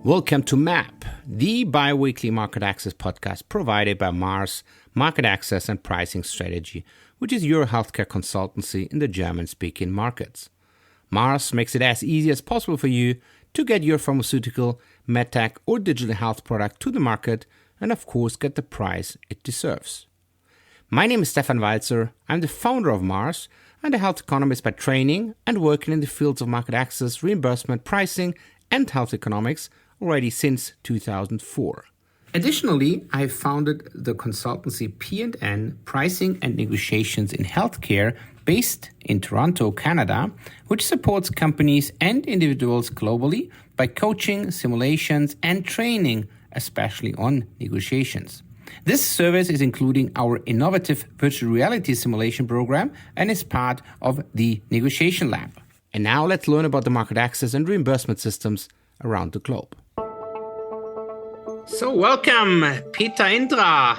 Welcome to MAP, the bi-weekly market access podcast provided by Mars Market Access and Pricing Strategy, which is your healthcare consultancy in the German-speaking markets. Mars makes it as easy as possible for you to get your pharmaceutical, medtech, or digital health product to the market and, of course, get the price it deserves. My name is Stefan Walzer. I'm the founder of Mars and a health economist by training and working in the fields of market access, reimbursement, pricing, and health economics already since 2004. Additionally, I have founded the consultancy P&N Pricing and Negotiations in Healthcare based in Toronto, Canada, which supports companies and individuals globally by coaching, simulations, and training, especially on negotiations. This service is including our innovative virtual reality simulation program and is part of the Negotiation Lab. And now let's learn about the market access and reimbursement systems around the globe. So welcome, Peter Indra,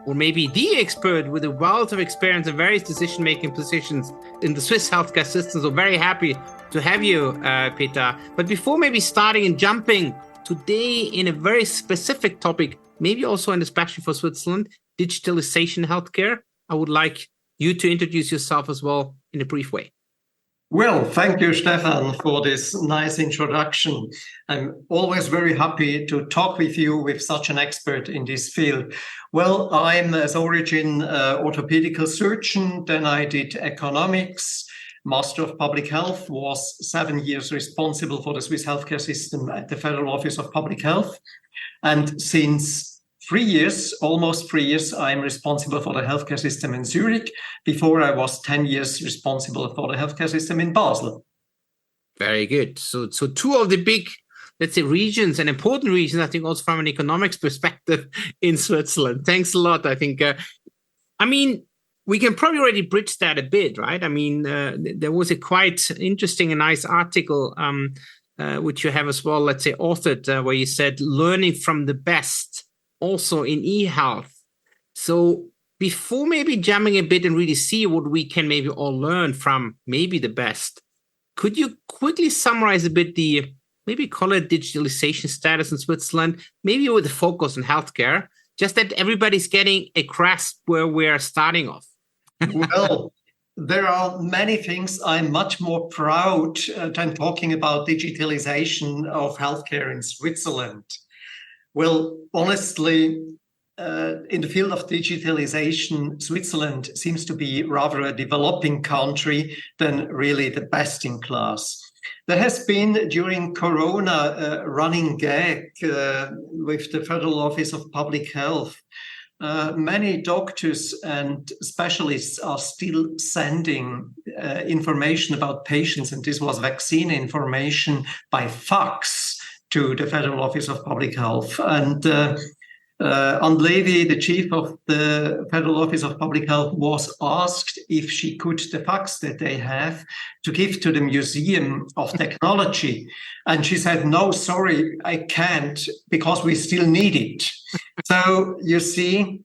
or maybe the expert with a wealth of experience in various decision-making positions in the Swiss healthcare system. So very happy to have you, Peter. But before maybe starting and jumping today in a very specific topic, maybe also and especially for Switzerland, digitalisation healthcare, I would like you to introduce yourself as well in a brief way. Well, thank you, Stefan, for this nice introduction. I'm always very happy to talk with you with such an expert in this field. Well, I'm as origin orthopedical surgeon, then I did economics, Master of Public Health, was 7 years responsible for the Swiss healthcare system at the Federal Office of Public Health. And since almost 3 years, I'm responsible for the healthcare system in Zurich. Before I was 10 years responsible for the healthcare system in Basel. Very good. So two of the big, let's say, regions and important regions, I think also from an economics perspective in Switzerland. Thanks a lot. I think, we can probably already bridge that a bit, right? There was a quite interesting and nice article which you have as well, let's say, authored, where you said learning from the best also in e-health. So before maybe jumping a bit and really see what we can maybe all learn from maybe the best, could you quickly summarize a bit the, maybe call it digitalization status in Switzerland, maybe with a focus on healthcare, just that everybody's getting a grasp where we're starting off? Well, there are many things I'm much more proud than talking about digitalization of healthcare in Switzerland. Well, honestly, in the field of digitalization, Switzerland seems to be rather a developing country than really the best in class. There has been, during Corona, a running gag with the Federal Office of Public Health. Many doctors and specialists are still sending information about patients, and this was vaccine information by FAX to the Federal Office of Public Health. And Anne Levy, the chief of the Federal Office of Public Health, was asked if she could the fax that they have to give to the Museum of Technology. And she said, no, sorry, I can't, because we still need it. So you see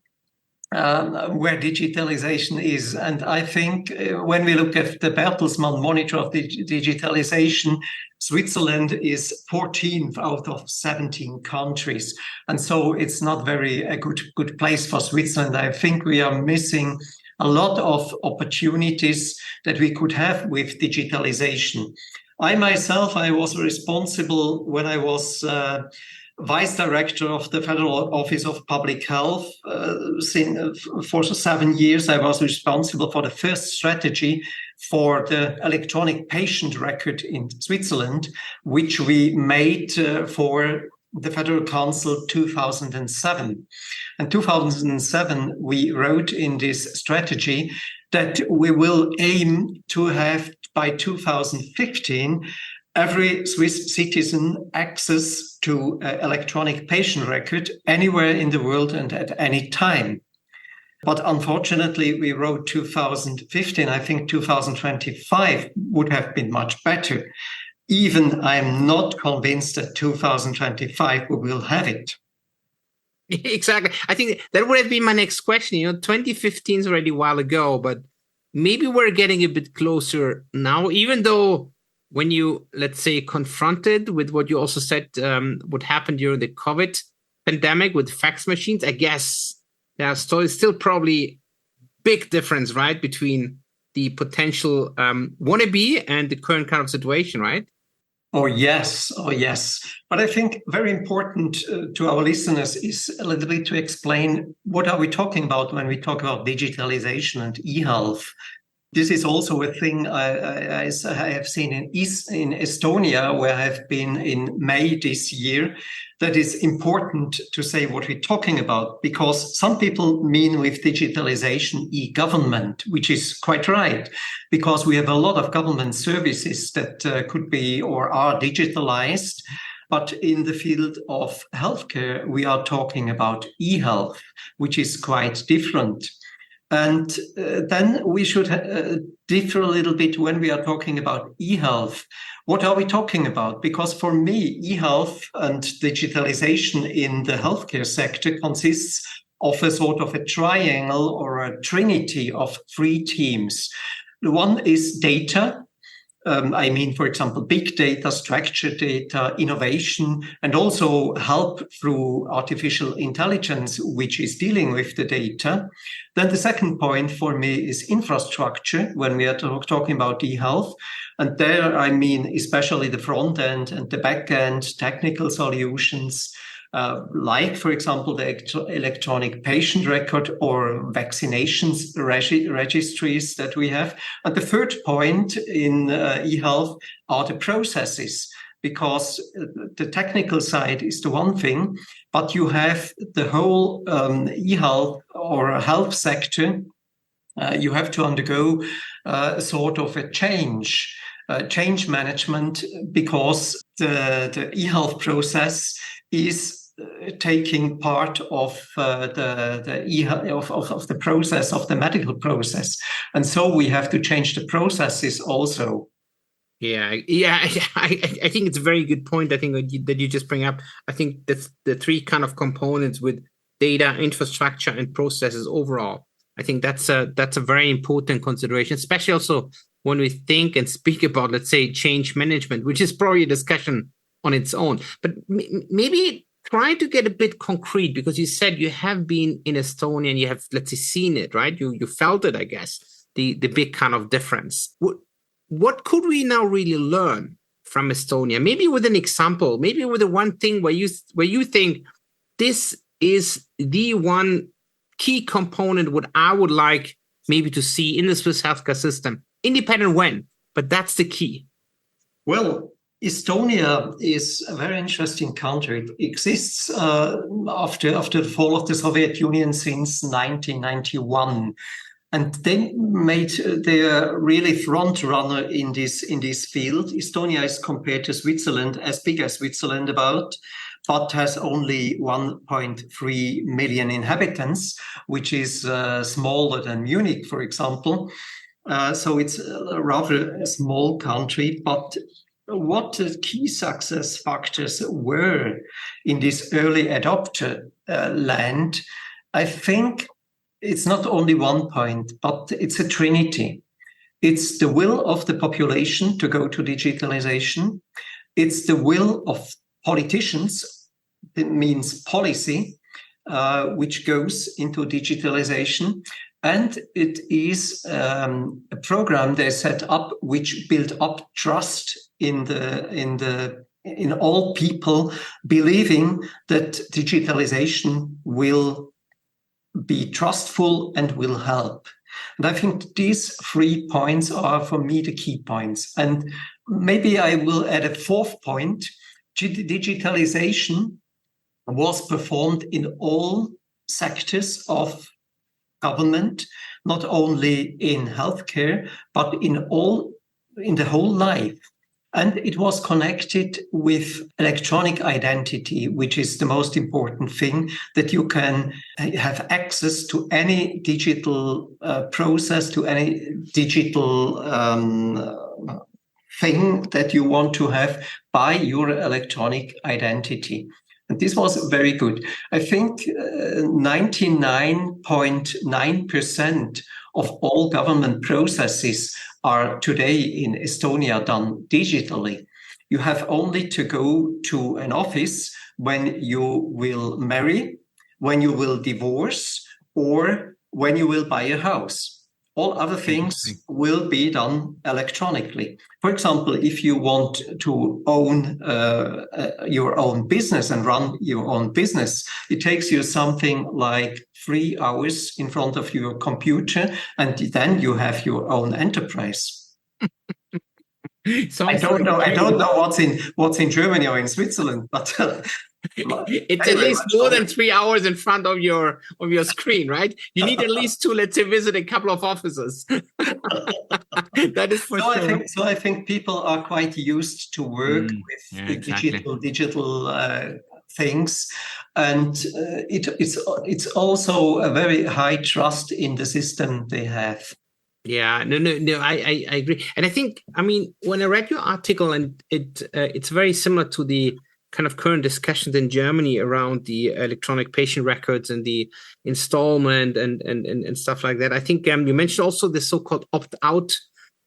where digitalization is. And I think when we look at the Bertelsmann monitor of digitalization, Switzerland is 14th out of 17 countries. And so it's not a good place for Switzerland. I think we are missing a lot of opportunities that we could have with digitalization. I was responsible when I was Vice Director of the Federal Office of Public Health. For 7 years, I was responsible for the first strategy for the electronic patient record in Switzerland, which we made for the Federal Council 2007. In 2007, we wrote in this strategy that we will aim to have by 2015 every Swiss citizen access to electronic patient record anywhere in the world and at any time. But unfortunately, we wrote 2015. I think 2025 would have been much better. Even I'm not convinced that 2025 we will have it. Exactly. I think that would have been my next question. 2015 is already a while ago, but maybe we're getting a bit closer now, even though when you, let's say, confronted with what you also said, what happened during the COVID pandemic with fax machines, I guess there's still probably big difference, right, between the potential wannabe and the current kind of situation, right? Oh, yes. Oh, yes. But I think very important to our listeners is a little bit to explain what are we talking about when we talk about digitalization and e-health. This is also a thing I have seen in Estonia, where I have been in May this year. That is important to say what we're talking about, because some people mean with digitalization e-government, which is quite right, because we have a lot of government services that could be or are digitalized. But in the field of healthcare, we are talking about e-health, which is quite different. And then we should differ a little bit when we are talking about e-health. What are we talking about? Because for me, e-health and digitalization in the healthcare sector consists of a sort of a triangle or a trinity of three teams. The one is data. For example, big data, structured data, innovation, and also help through artificial intelligence, which is dealing with the data. Then the second point for me is infrastructure when we are talking about e-health. And there, especially the front end and the back end technical solutions, like, for example, the electronic patient record or vaccinations registries that we have. And the third point in e-health are the processes, because the technical side is the one thing, but you have the whole e-health or health sector. You have to undergo sort of a change management, because the e-health process is taking part of the process of the medical process, and so we have to change the processes also. Yeah. I think it's a very good point. I think that you just bring up. I think that's the three kind of components with data, infrastructure, and processes overall. I think that's a very important consideration, especially also when we think and speak about, let's say, change management, which is probably a discussion on its own. But maybe try to get a bit concrete, because you said you have been in Estonia and you have, let's say, seen it, right? You felt it, I guess, the big kind of difference. What could we now really learn from Estonia? Maybe with an example, maybe with the one thing where you think this is the one key component what I would like maybe to see in the Swiss healthcare system, independent when, but that's the key. Well, Estonia is a very interesting country. It exists after the fall of the Soviet Union since 1991. And they're really front runner in this field. Estonia is compared to Switzerland, as big as Switzerland about, but has only 1.3 million inhabitants, which is smaller than Munich, for example. So it's a rather small country, but what the key success factors were in this early adopter land, I think it's not only one point, but it's a trinity. It's the will of the population to go to digitalization. It's the will of politicians, it means policy, which goes into digitalization. And it is a program they set up which built up trust in all people, believing that digitalization will be trustful and will help. And I think these 3 points are, for me, the key points. And maybe I will add a fourth point. Digitalization was performed in all sectors of government, not only in healthcare, but in the whole life. And it was connected with electronic identity, which is the most important thing, that you can have access to any digital process, to any digital thing that you want to have by your electronic identity. And this was very good. I think 99.9% of all government processes are today in Estonia done digitally. You have only to go to an office when you will marry, when you will divorce, or when you will buy a house. All other things will be done electronically. For example, if you want to own your own business and run your own business, it takes you something like 3 hours in front of your computer, and then you have your own enterprise. I don't know what's in Germany or in Switzerland, but it's at least more than 3 hours in front of your screen, right? You need at least to, let's say, visit a couple of offices. That is for sure. I think people are quite used to work with digital things, and it's also a very high trust in the system they have. Yeah, no, I agree, and I think, I mean, when I read your article, and it's very similar to the kind of current discussions in Germany around the electronic patient records and the installment and stuff like that. I think you mentioned also the so-called opt-out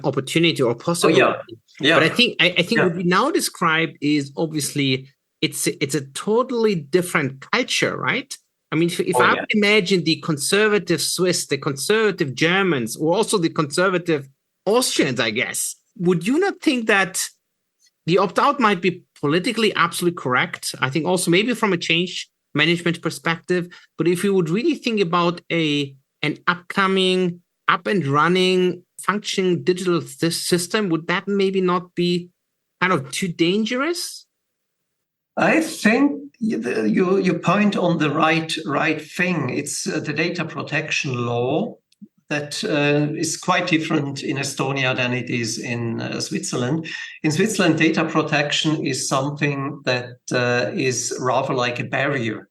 opportunity or possibility. Yeah. But I think what we now describe is obviously it's a totally different culture, right? I mean, if I would imagine the conservative Swiss, the conservative Germans, or also the conservative Austrians, I guess, would you not think that the opt-out might be politically absolutely correct? I think also maybe from a change management perspective, but if you would really think about an upcoming, up and running, functioning digital system, would that maybe not be kind of too dangerous? I think you point on the right thing. It's the data protection law that is quite different in Estonia than it is in Switzerland. In Switzerland, data protection is something that is rather like a barrier.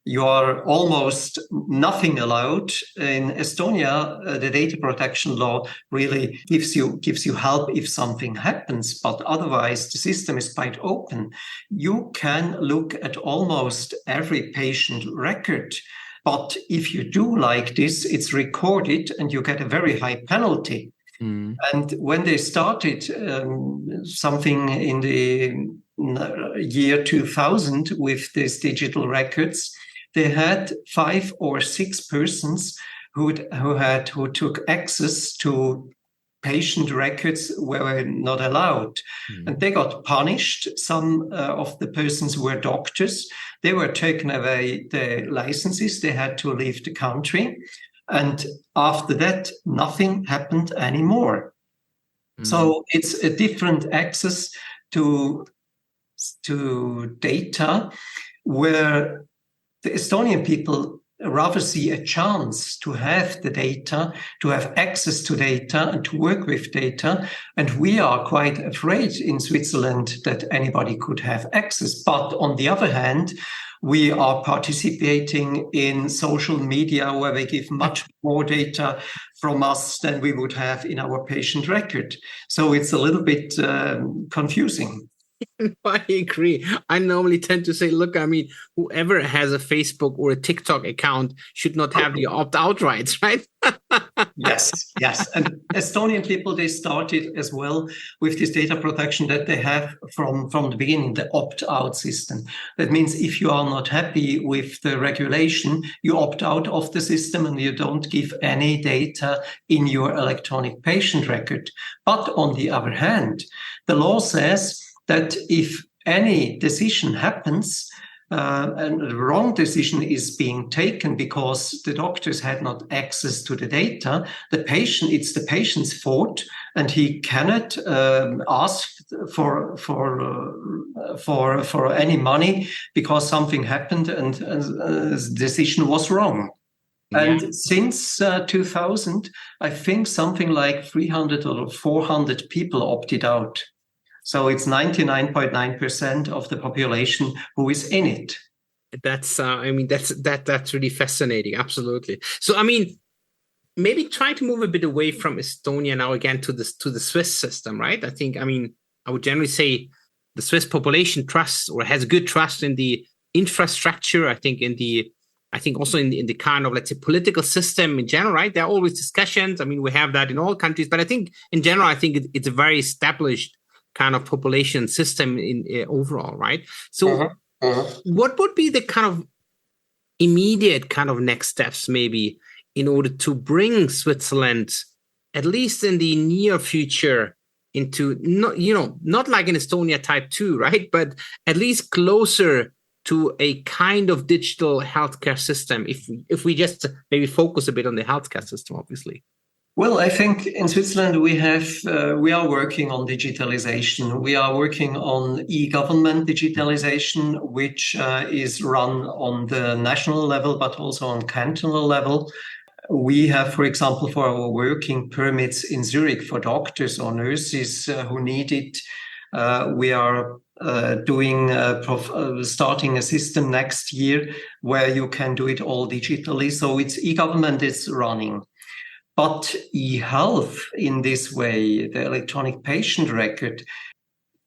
You are almost nothing allowed. In Estonia, the data protection law really gives you help if something happens, but otherwise the system is quite open. You can look at almost every patient record. But if you do like this, it's recorded and you get a very high penalty. And when they started something in the year 2000 with these digital records, they had 5 or 6 persons who took access to patient records were not allowed. And they got punished. Some of the persons were doctors. They were taken away their licenses. They had to leave the country. And after that, nothing happened anymore. So it's a different access to data, where the Estonian people rather see a chance to have the data, to have access to data and to work with data. And we are quite afraid in Switzerland that anybody could have access. But on the other hand, we are participating in social media where they give much more data from us than we would have in our patient record. So it's a little bit confusing. I agree. I normally tend to say, look, I mean, whoever has a Facebook or a TikTok account should not have the opt-out rights, right? Yes. And Estonian people, they started as well with this data protection that they have from the beginning, the opt-out system. That means if you are not happy with the regulation, you opt out of the system and you don't give any data in your electronic patient record. But on the other hand, the law says that if any decision happens and the wrong decision is being taken because the doctors had not access to the data, it's the patient's fault, and he cannot ask for any money because something happened and the decision was wrong. Yeah. And since 2000, I think something like 300 or 400 people opted out. So it's 99.9% of the population who is in it. That's that's really fascinating. Absolutely. So, I mean, maybe try to move a bit away from Estonia now again to the Swiss system, right? I think, I mean, I would generally say the Swiss population trusts or has good trust in the infrastructure. I think in the I think also in the kind of, let's say, political system in general, right? There are always discussions. I mean, we have that in all countries, but I think in general, I think it's a very established kind of population system in overall, right? So what would be the kind of immediate kind of next steps maybe in order to bring Switzerland, at least in the near future, into not like in Estonia type 2, right? But at least closer to a kind of digital healthcare system, if we just maybe focus a bit on the healthcare system, obviously. Well, I think in Switzerland we are working on digitalization. We are working on e-government digitalization, which is run on the national level, but also on cantonal level. We have, for example, for our working permits in Zurich for doctors or nurses who need it, we are starting a system next year where you can do it all digitally. So it's e-government is running. But e-health in this way, the electronic patient record,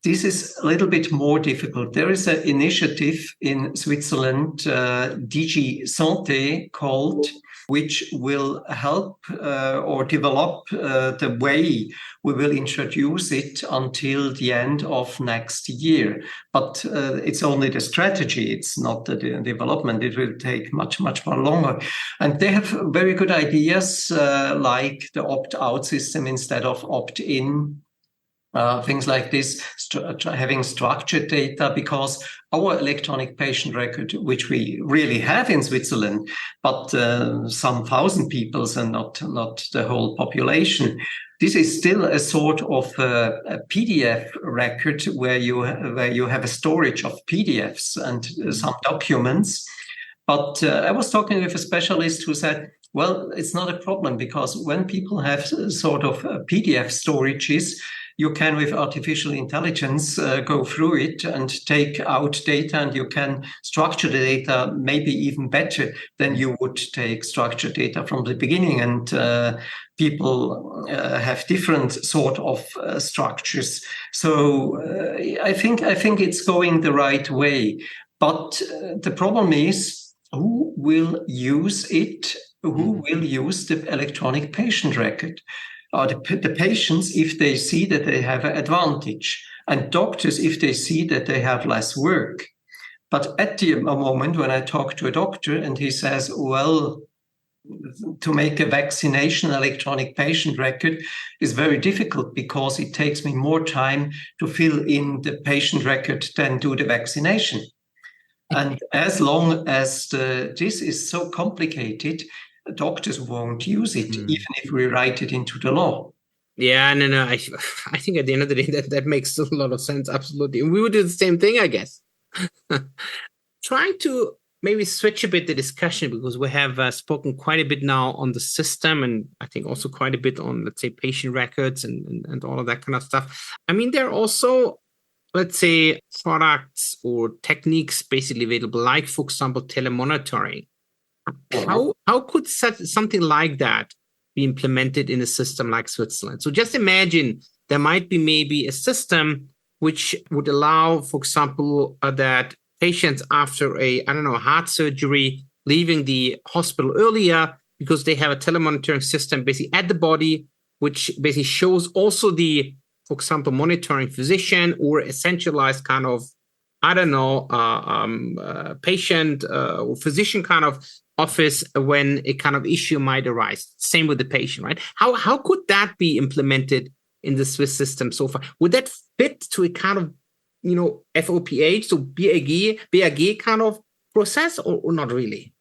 this is a little bit more difficult. There is an initiative in Switzerland, Digi called, which will help or develop the way we will introduce it until the end of next year. But it's only the strategy, it's not the development. It will take much, much more longer. And they have very good ideas like the opt-out system instead of opt-in. Things like this, having structured data, because our electronic patient record, which we really have in Switzerland, but some 1,000 people and not the whole population, this is still a sort of a PDF record where you have a storage of PDFs and some documents. But I was talking with a specialist who said, well, it's not a problem, because when people have sort of PDF storages, you can, with artificial intelligence, go through it and take out data, and you can structure the data maybe even better than you would take structured data from the beginning. And people have different sort of structures. So I think it's going the right way. But the problem is, who will use it? Who will use the electronic patient record? Are the patients, if they see that they have an advantage, and doctors, if they see that they have less work. But at the moment when I talk to a doctor and he says, well, to make a vaccination electronic patient record is very difficult because it takes me more time to fill in the patient record than do the vaccination. And as long as this is so complicated, doctors won't use it, even if we write it into the law. Yeah, no. I think at the end of the day, that makes a lot of sense. Absolutely. And we would do the same thing, I guess. Trying to maybe switch a bit the discussion, because we have spoken quite a bit now on the system, and I think also quite a bit on, let's say, patient records and all of that kind of stuff. I mean, there are also, let's say, products or techniques basically available, like, for example, telemonitoring. How could something like that be implemented in a system like Switzerland? So just imagine there might be maybe a system which would allow, for example, that patients after a heart surgery leaving the hospital earlier, because they have a telemonitoring system basically at the body, which basically shows also the, for example, monitoring physician or a centralized kind of, patient or physician kind of office when a kind of issue might arise. Same with the patient, right? How could that be implemented in the Swiss system so far? Would that fit to a kind of, FOPH, so BAG kind of process, or not really?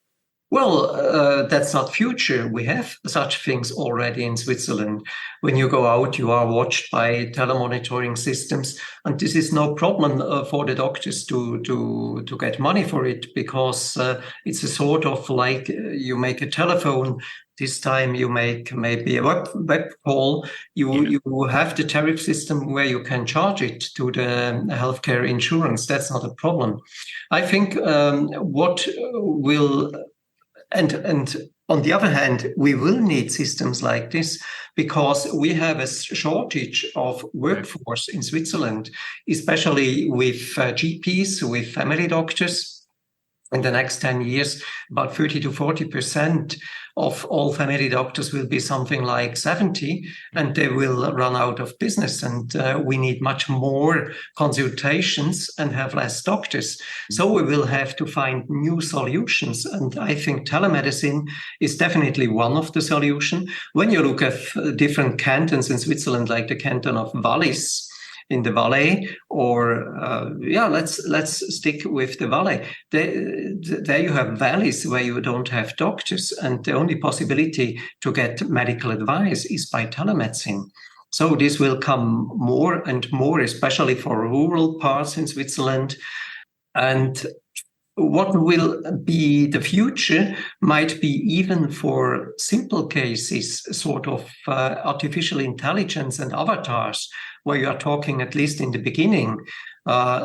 Well, that's not future. We have such things already in Switzerland. When you go out, you are watched by telemonitoring systems, and this is no problem for the doctors to get money for it, because it's a sort of like you make a telephone. This time you make maybe a web call. You have the tariff system where you can charge it to the healthcare insurance. That's not a problem. I think what will... And on the other hand, we will need systems like this, because we have a shortage of workforce in Switzerland, especially with GPs, with family doctors. in the next 10 years, about 30 to 40% of all family doctors will be something like 70, and they will run out of business. And we need much more consultations and have less doctors. So we will have to find new solutions. And I think telemedicine is definitely one of the solutions. When you look at different cantons in Switzerland, like the canton of Wallis, in the Valais, or let's stick with the Valais. There you have valleys where you don't have doctors, and the only possibility to get medical advice is by telemedicine. So this will come more and more, especially for rural parts in Switzerland. And what will be the future might be even for simple cases, sort of artificial intelligence and avatars, where you are talking, at least in the beginning,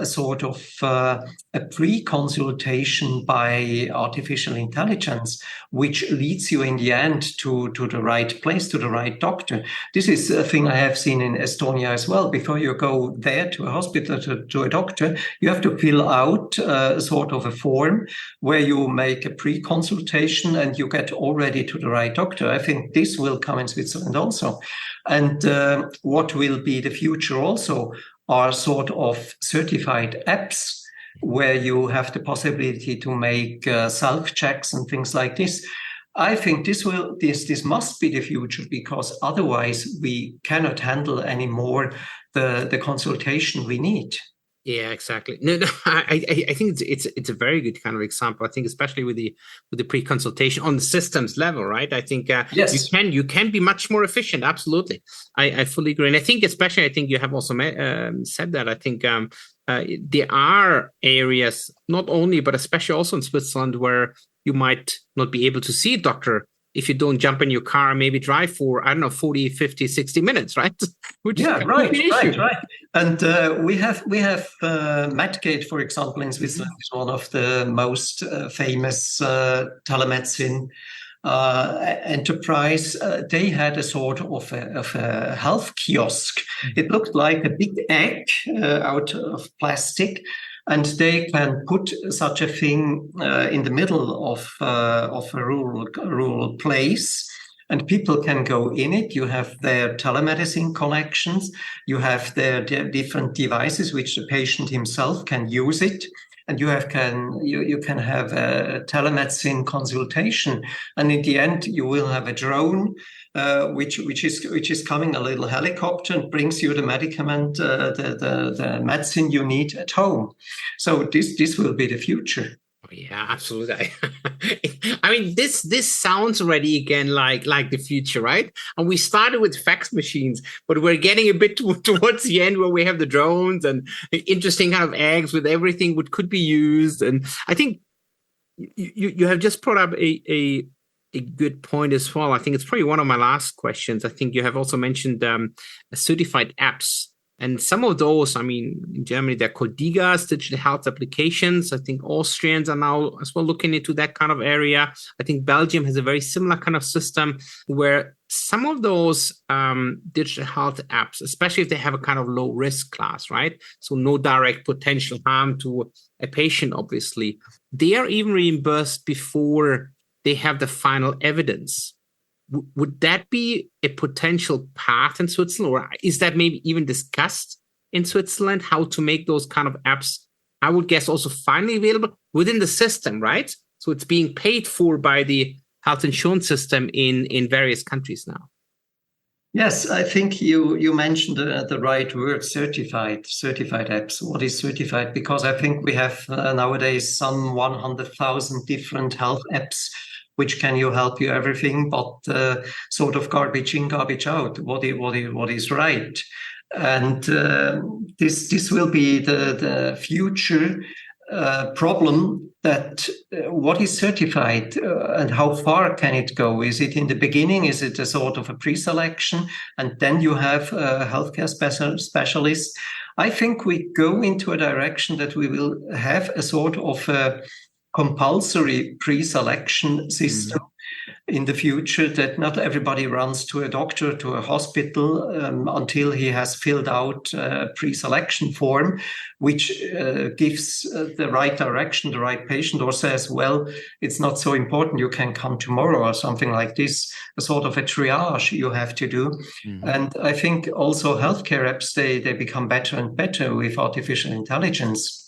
sort of a pre-consultation by artificial intelligence, which leads you in the end to the right place, to the right doctor. This is a thing I have seen in Estonia as well. Before you go there to a hospital, to a doctor, you have to fill out sort of a form where you make a pre-consultation and you get already to the right doctor. I think this will come in Switzerland also. And what will be the future also are sort of certified apps where you have the possibility to make self-checks and things like this. I think this must be the future, because otherwise we cannot handle anymore the consultation we need. Yeah, exactly. No, I think it's a very good kind of example. I think especially with the pre-consultation on the systems level, right? I think yes, you can be much more efficient. Absolutely, I fully agree. And I think especially, I think you have also said that. I think there are areas, not only but especially also in Switzerland, where you might not be able to see a doctor if you don't jump in your car, maybe drive for, 40, 50, 60 minutes, right? Right. And we have Medgate, for example, in Switzerland, is one of the most famous telemedicine enterprise. They had a sort of a health kiosk. It looked like a big egg out of plastic. And they can put such a thing in the middle of a rural place, and people can go in it. You have their telemedicine connections. You have their different devices which the patient himself can use it. And you can have a telemedicine consultation, and in the end you will have a drone which is coming, a little helicopter, and brings you the medicament, the medicine you need at home. So this will be the future. Yeah, absolutely. I mean, this sounds already again like the future, right? And we started with fax machines, but we're getting a bit towards the end where we have the drones and interesting kind of eggs with everything what could be used. And I think you have just brought up a good point as well. I think it's probably one of my last questions. I think you have also mentioned certified apps. And some of those, I mean, in Germany, they're called DIGAs, digital health applications. I think Austrians are now as well looking into that kind of area. I think Belgium has a very similar kind of system where some of those digital health apps, especially if they have a kind of low risk class, right? So no direct potential harm to a patient, obviously, they are even reimbursed before they have the final evidence. Would that be a potential path in Switzerland, or is that maybe even discussed in Switzerland, how to make those kind of apps, I would guess, also finally available within the system, right? So it's being paid for by the health insurance system in various countries now. Yes, I think you mentioned the right word, certified apps. What is certified? Because I think we have nowadays some 100,000 different health apps which can help you everything, but sort of garbage in, garbage out. What is right? And this will be the future problem. That what is certified and how far can it go? Is it in the beginning? Is it a sort of a pre-selection, and then you have healthcare specialists? I think we go into a direction that we will have a sort of a compulsory pre-selection system, in the future, that not everybody runs to a doctor, to a hospital, until he has filled out a pre-selection form, which gives the right direction, the right patient, or says, well, it's not so important, you can come tomorrow, or something like this, a sort of a triage you have to do. Mm-hmm. And I think also healthcare apps, they become better and better with artificial intelligence.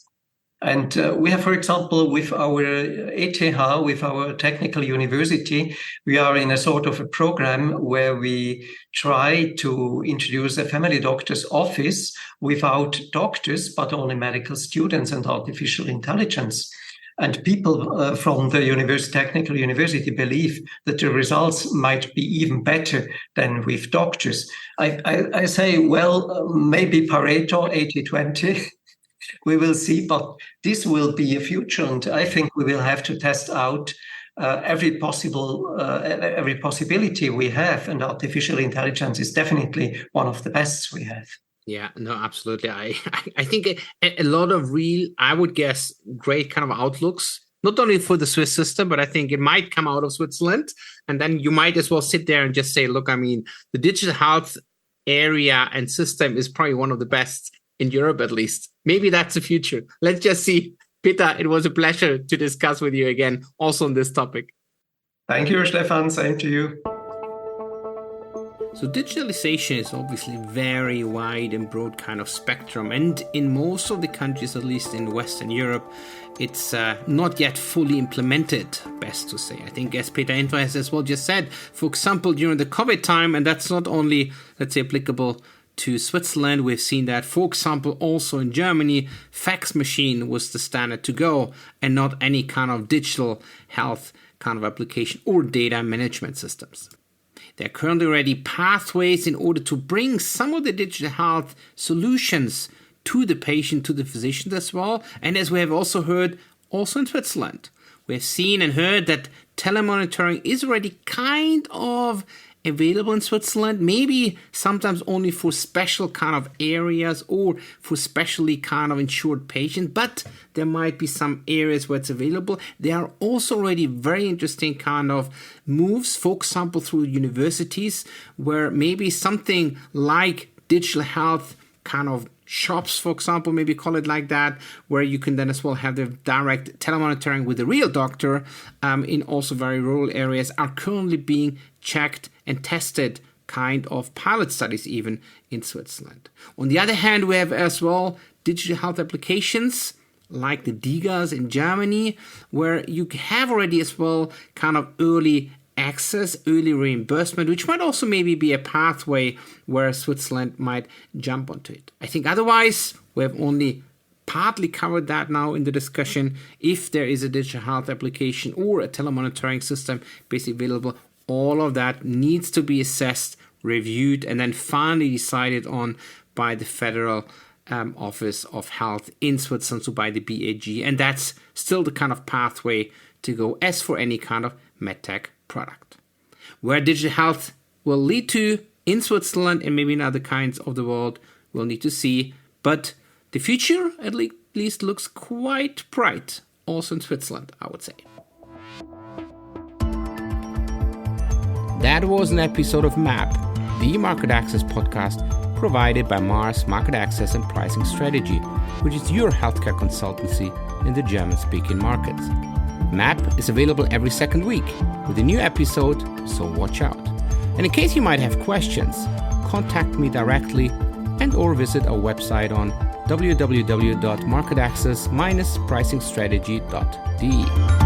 And we have, for example, with our ETH, with our technical university, we are in a sort of a program where we try to introduce a family doctor's office without doctors, but only medical students and artificial intelligence. And people from the technical university believe that the results might be even better than with doctors. I say, well, maybe Pareto 80-20. We will see, but this will be a future, and I think we will have to test out every possibility we have, and artificial intelligence is definitely one of the best we have. Yeah, no, absolutely. I think a lot of real, I would guess, great kind of outlooks, not only for the Swiss system, but I think it might come out of Switzerland, and then you might as well sit there and just say, look, I mean, the digital health area and system is probably one of the best in Europe, at least. Maybe that's the future. Let's just see. Peter, it was a pleasure to discuss with you again, also on this topic. Thank you, Stefan. Same to you. So digitalization is obviously very wide and broad kind of spectrum. And in most of the countries, at least in Western Europe, it's not yet fully implemented, best to say. I think as Peter Indra has as well just said, for example, during the COVID time, and that's not only, let's say, applicable to Switzerland, we've seen that, for example, also in Germany, FAX machine was the standard to go and not any kind of digital health kind of application or data management systems. There are currently already pathways in order to bring some of the digital health solutions to the patient, to the physicians as well. And as we have also heard, also in Switzerland, we have seen and heard that telemonitoring is already kind of available in Switzerland, maybe sometimes only for special kind of areas or for specially kind of insured patients, but there might be some areas where it's available. There are also already very interesting kind of moves, for example, through universities, where maybe something like digital health kind of shops, for example, maybe call it like that, where you can then as well have the direct telemonitoring with a real doctor in also very rural areas, are currently being checked and tested, kind of pilot studies even in Switzerland. On the other hand, we have as well digital health applications like the DIGAs in Germany, where you have already as well kind of early access, early reimbursement, which might also maybe be a pathway where Switzerland might jump onto it. I think otherwise, we have only partly covered that now in the discussion. If there is a digital health application or a telemonitoring system basically available, all of that needs to be assessed, reviewed, and then finally decided on by the Federal Office of Health in Switzerland, so by the BAG. And that's still the kind of pathway to go as for any kind of medtech product. Where digital health will lead to in Switzerland and maybe in other kinds of the world, we'll need to see. But the future at least looks quite bright, also in Switzerland, I would say. That was an episode of MAP, the Market Access podcast provided by Mars Market Access and Pricing Strategy, which is your healthcare consultancy in the German-speaking markets. MAP is available every second week with a new episode, so watch out. And in case you might have questions, contact me directly and or visit our website on www.marketaccess-pricingstrategy.de.